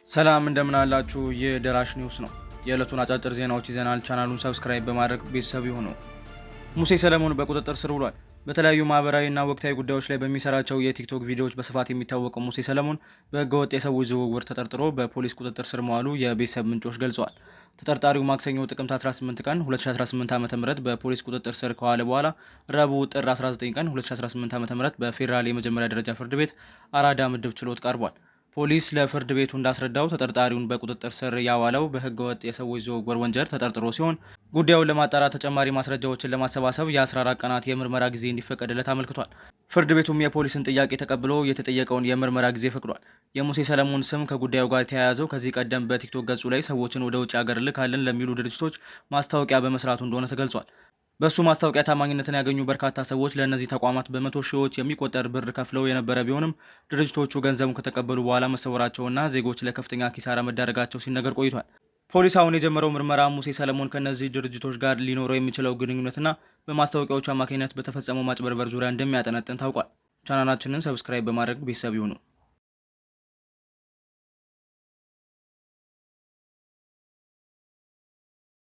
ሰላም እንደምን አላችሁ? የደራሽ ኒውስ ነው። የዕለቱን አጫጭር ዜናዎች ይዘናል። ቻናሉን ሰብስክራይብ በማድረግ ቤተሰብ ይሁኑ። ሙሴ ሰለሞን በቁጥጥር ስር ውሏል። በተለያዩ ማህበራዊና ወቅታዊ ጉዳዮች ላይ በሚሰራቸው የቲክቶክ ቪዲዮዎች በስፋት የሚታወቀው ሙሴ ሰለሞን በህገወጥ የሰዎች ዝውውር ተጠርጥሮ በፖሊስ ቁጥጥር ስር መዋሉ የቤተሰብ ምንጮች ገልጸዋል። ተጠርጣሪው ማክሰኞ ጥቅምት 18 ቀን 2018 ዓ.ም በፖሊስ ቁጥጥር ስር ከዋለ በኋላ ረቡዕ ጥር 19 ቀን 2018 ዓ.ም በፌዴራል የመጀመሪያ ደረጃ ፍርድ ቤት አራዳ ምድብ ችሎት ቀርቧል። ፖሊስ ለፍርድ ቤቱ እንዳስረዳው ተጠርጣሪውን በቁጥጥር ስር ያዋለው በህገወጥ የሰዎች ዝውውር ወንጀል ተጠርጥሮ ሲሆን ጉዳዩን ለማጣራት ተጨማሪ ማስረጃዎችን ለማሰባሰብ የ14 ቀናት የምርመራ ጊዜ እንዲፈቀድለት አመልክቷል። ፍርድ ቤቱም የፖሊስን ጥያቄ ተቀብሎ የተጠየቀውን የምርመራ ጊዜ ፈቅዷል። የሙሴ ሰለሞን ስም ከጉዳዩ ጋር የተያያዘው ከዚህ ቀደም በቲክቶክ ገጹ ላይ ሰዎችን ወደ ውጭ ሀገር ልካለን ለሚሉ ድርጅቶች ማስታወቂያ በመስራቱ እንደሆነ ተገልጿል። በሱ ማስታወቂያ ታማኝነትን ያገኙ በርካታ ሰዎች ለእነዚህ ተቋማት በመቶ ሺዎች የሚቆጠር ብር ከፍለው የነበረ ቢሆንም ድርጅቶቹ ገንዘቡን ከተቀበሉ በኋላ መሰወራቸውና ዜጎች ለከፍተኛ ኪሳራ መዳረጋቸው ሲነገር ቆይቷል። ፖሊስ አሁን የጀመረው ምርመራ ሙሴ ሰለሞን ከእነዚህ ድርጅቶች ጋር ሊኖረው የሚችለው ግንኙነትና በማስታወቂያዎቹ አማካኝነት በተፈጸመው ማጭበርበር ዙሪያ እንደሚያጠነጥን ታውቋል። ቻናላችንን ሰብስክራይብ በማድረግ ቤተሰብ ይሁኑ።